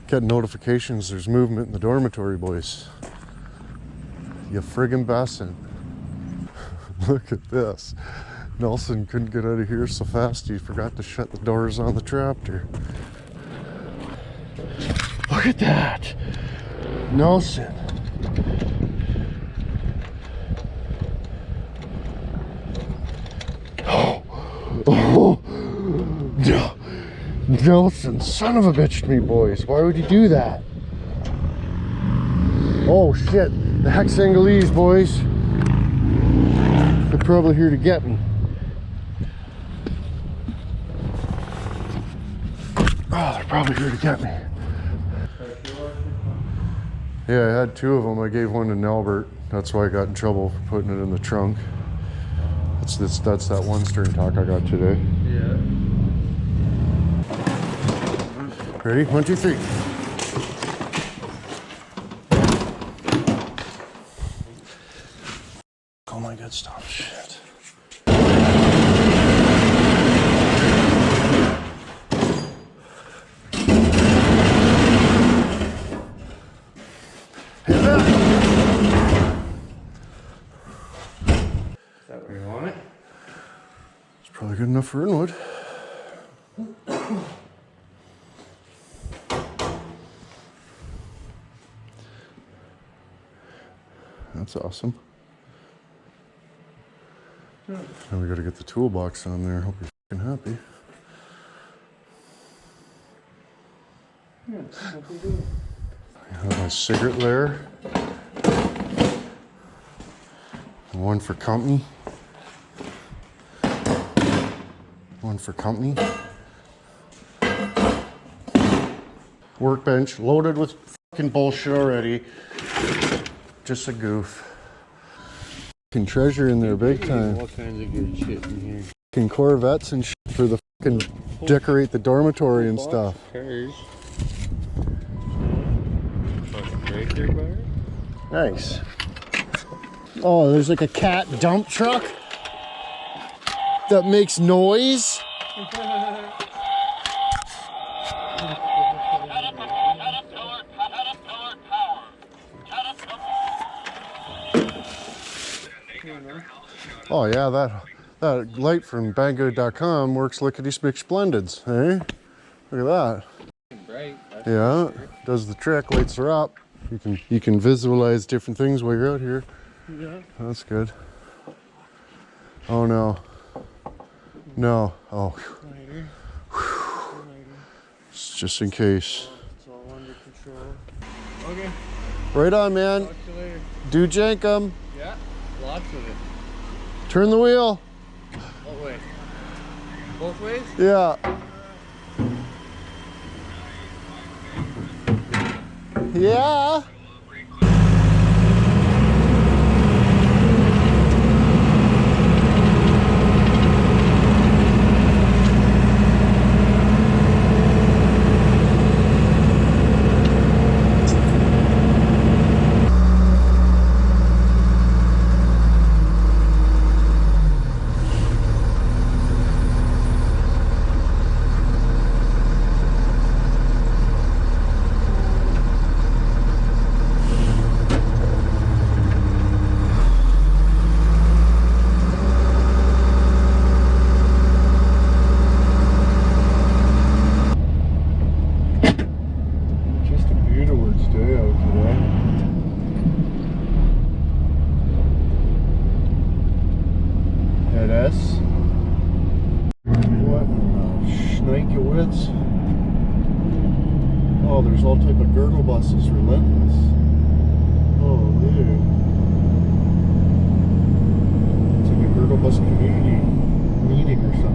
Getting notifications there's movement in the dormitory, boys. You friggin' bassin'. Look at this. Nelson couldn't get out of here so fast he forgot to shut the doors on the tractor. Look at that! Nelson. Oh, no. Nelson, son of a bitch to me, boys. Why would you do that? Oh shit, the Hexangalese, boys. They're probably here to get me. Oh, they're probably here to get me. Yeah, I had 2 of them. I gave one to Nelbert. That's why I got in trouble for putting it in the trunk. That's that 1 string tack I got today. Yeah. Ready? 1, 2, 3. Oh my good stuff. Shit. Hit that. Is that where you want it? It's probably good enough for inwood. That's awesome. Now we gotta get the toolbox on there. Hope you're fucking happy. Yeah, what we do. I have my cigarette there. One for company. One for company. Workbench loaded with fucking bullshit already. Just a goof. Fucking treasure in there big time. All kinds of good shit in here. Fucking Corvettes and shit for the fucking decorate the dormitory and stuff. Cars. Fucking breaker bar. Nice. Oh, there's like a cat dump truck that makes noise. Oh yeah, that light from Banggood.com works lickety splendids, eh? Look at that. Bright. Yeah, does the trick, lights her up. You can visualize different things while you're out here. Yeah. That's good. Oh no. No. Oh. Lighter. Just in case. It's all under control. Okay. Right on, man. Talk to you later. Do jank 'em. Yeah. Lots of it. Turn the wheel. What way? Both ways? Yeah. Yeah. Oh, there's all type of girdle buses, relentless. Oh, dude. It's like a girdle bus community meeting or something.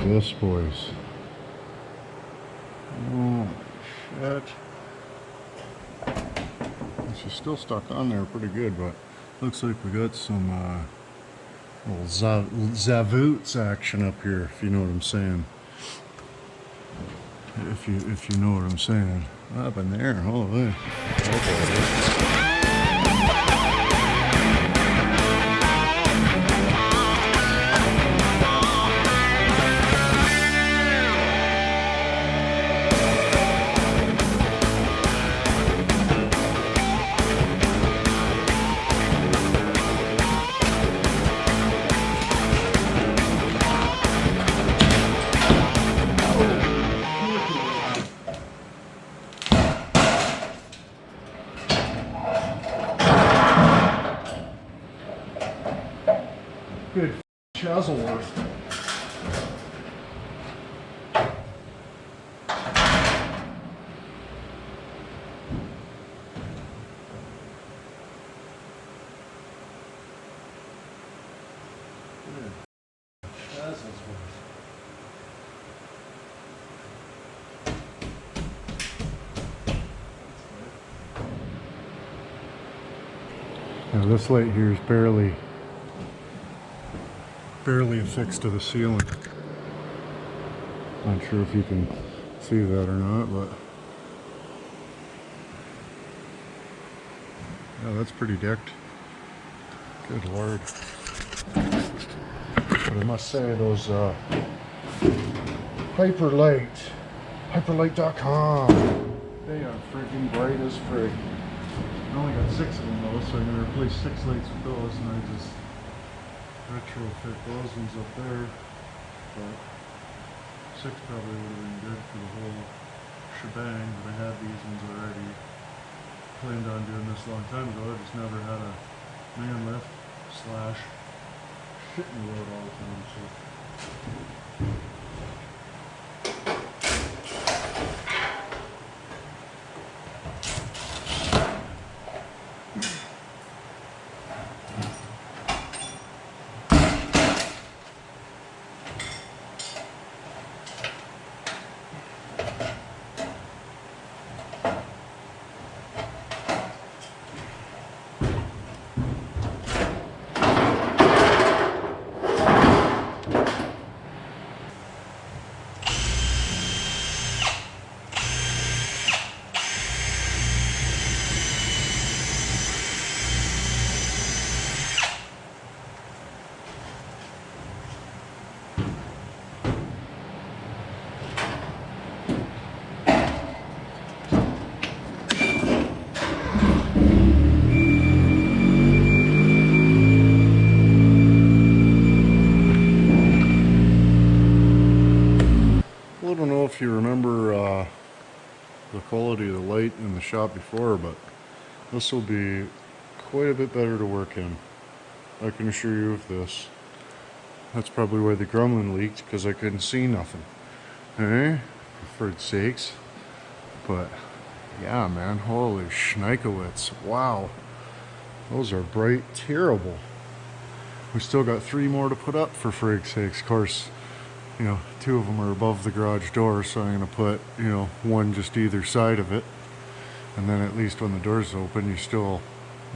this, boys. Oh shit. She's still stuck on there pretty good, but looks like we got some little zavoots action up here, if you know what I'm saying. If you know what I'm saying. What happened there? Holy. Good Chazleworth. Now this light here is barely affixed to the ceiling. Not sure if you can see that or not, but yeah, that's pretty decked. Good lord. But I must say those hyperlite.com, they are freaking bright as frig. I only got 6 of them though, so I'm going to replace 6 lights with those, and I just retrofit those ones up there. But 6 probably would have been good for the whole shebang, but I had these ones already. Planned on doing this a long time ago. I just never had a man lift / shit in the road all the time, so. I don't know if you remember the quality of the light in the shop before, but this will be quite a bit better to work in. I can assure you of this. That's probably where the gremlin leaked, because I couldn't see nothing. Eh? For frid's sakes. But yeah, man, holy schnikowitz. Wow. Those are bright, terrible. We still got 3 more to put up, for frig's sakes. Of course, you know, 2 of them are above the garage door, so I'm going to put, you know, 1 just either side of it. And then at least when the door's open, you're still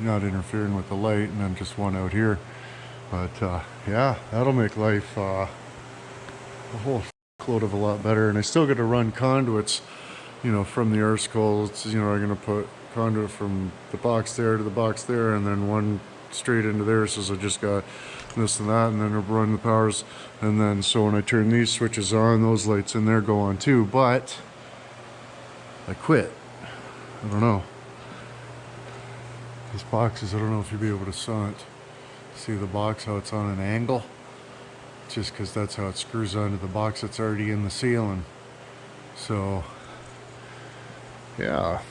not interfering with the light, and then just 1 out here. But yeah, that'll make life a whole load of a lot better. And I still got to run conduits, you know, from the arse-coils. You know, I'm going to put conduit from the box there to the box there, and then 1 straight into there, so I just got this and that, and then I'll run the powers, and then so when I turn these switches on, those lights in there go on too. But I quit. I don't know. These boxes, I don't know if you'll be able to see the box, how it's on an angle, just because that's how it screws onto the box that's already in the ceiling. So yeah,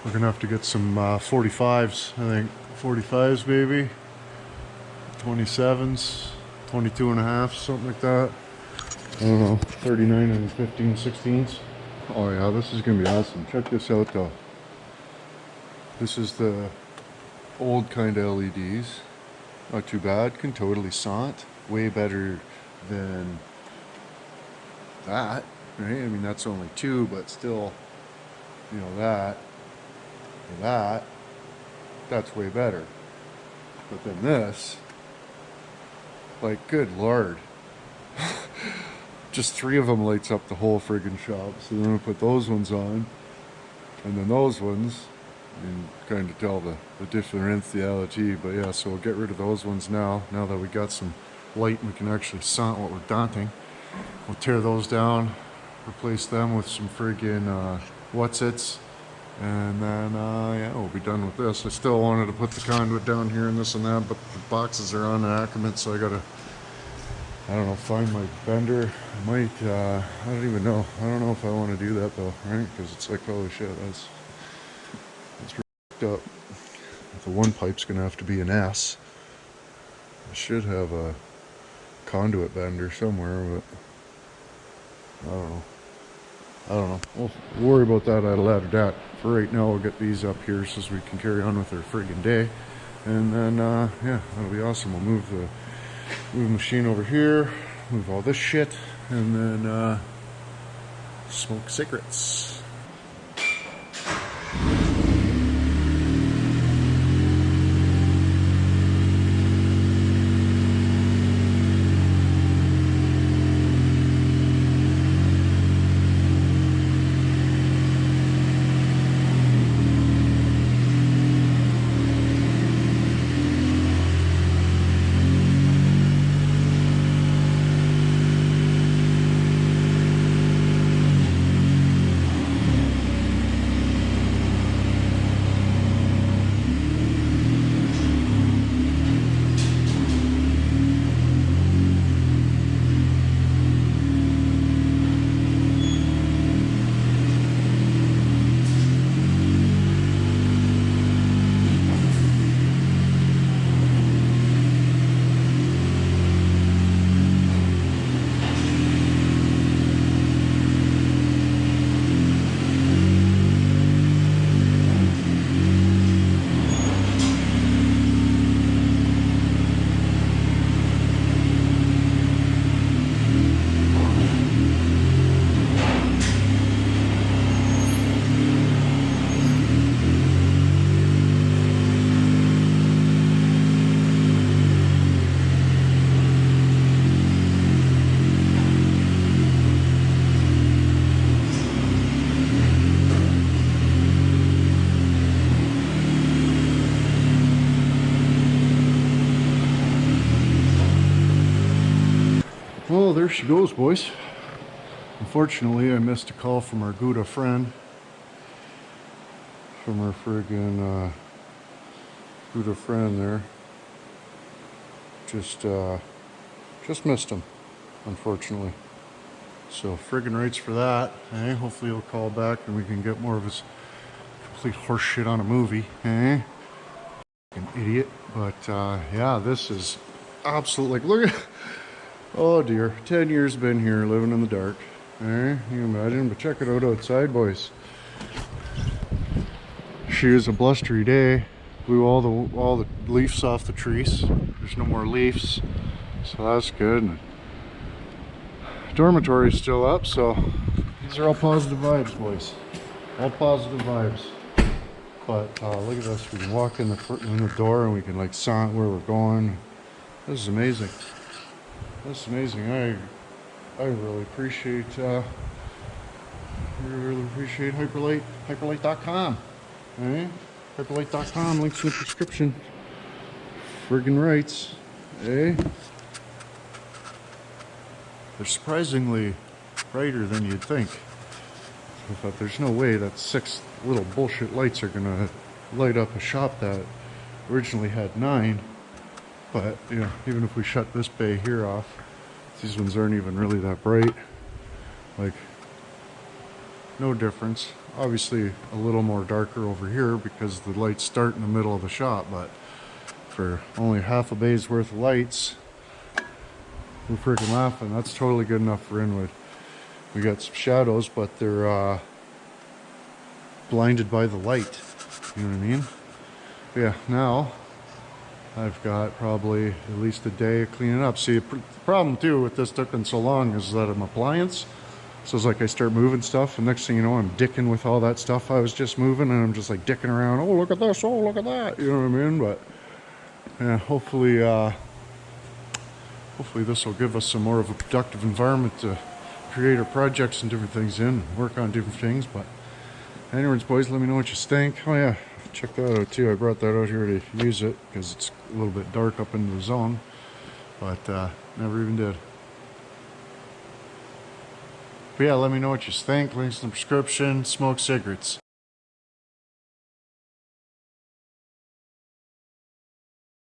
we're gonna have to get some 45s, I think. 45s maybe, 27s, 22 and a half, something like that. I don't know, 39 and 15 16s. Oh yeah, this is gonna be awesome. Check this out though. This is the old kind of LEDs. Not too bad, can totally saw it. way better than that, right? I mean, that's only 2, but still, you know, that and that, that's way better. But then this, like, good Lord. Just 3 of them lights up the whole friggin' shop. So then we put those ones on, and then those ones, and kind of tell the differentiality. But yeah, so we'll get rid of those ones now that we got some light and we can actually sant what we're daunting. We'll tear those down, replace them with some friggin' what's-its, and then yeah, we'll be done with this. I still wanted to put the conduit down here and this and that, but the boxes are on the acclimate, so I gotta, I don't know, find my bender. I might, I don't even know. I don't know if I want to do that though, right? Because it's like, holy shit, that's up. The one pipe's gonna have to be an S. I should have a conduit bender somewhere, but I don't know. We'll worry about that at a later date. For right now, we'll get these up here so we can carry on with our friggin' day. And then, yeah, that'll be awesome. We'll move the machine over here, move all this shit, and then smoke cigarettes. Well, there she goes, boys. Unfortunately, I missed a call from our Gouda friend. From our friggin' Gouda friend there. Just missed him, unfortunately. So friggin' rights for that. Eh? Hopefully he'll call back and we can get more of his complete horse shit on a movie. Eh? An idiot. But yeah, this is absolute, like, look at, oh dear, 10 years been here living in the dark. Eh? You imagine? But check it out outside, boys. She's a blustery day. Blew all the leaves off the trees. There's no more leaves, so that's good. Dormitory's still up, so these are all positive vibes, boys. All positive vibes. But look at this. We can walk in the door and we can like sant where we're going. This is amazing. This is amazing. I really appreciate hyperlite, hyperlite.com. Eh? Hyperlite.com, links in the description. Friggin' rights. Eh? They're surprisingly brighter than you'd think. I thought there's no way that 6 little bullshit lights are gonna light up a shop that originally had 9. But, you know, even if we shut this bay here off, these ones aren't even really that bright. Like, no difference. Obviously a little more darker over here because the lights start in the middle of the shop, but for only half a bay's worth of lights, we're freaking laughing. That's totally good enough for Inwood. We got some shadows, but they're blinded by the light. You know what I mean? But yeah, now I've got probably at least a day of cleaning up. See, the problem too with this taking so long is that I'm appliance. So it's like I start moving stuff, and next thing you know, I'm dicking with all that stuff I was just moving, and I'm just like dicking around. Oh, look at this! Oh, look at that! You know what I mean? But yeah, hopefully this will give us some more of a productive environment to create our projects and different things in, work on different things. But anyways, boys, let me know what you think. Oh yeah, check that out too. I brought that out here to use it because it's a little bit dark up into the zone, but never even did. But yeah, let me know what you think. Links in the description. Smoke cigarettes.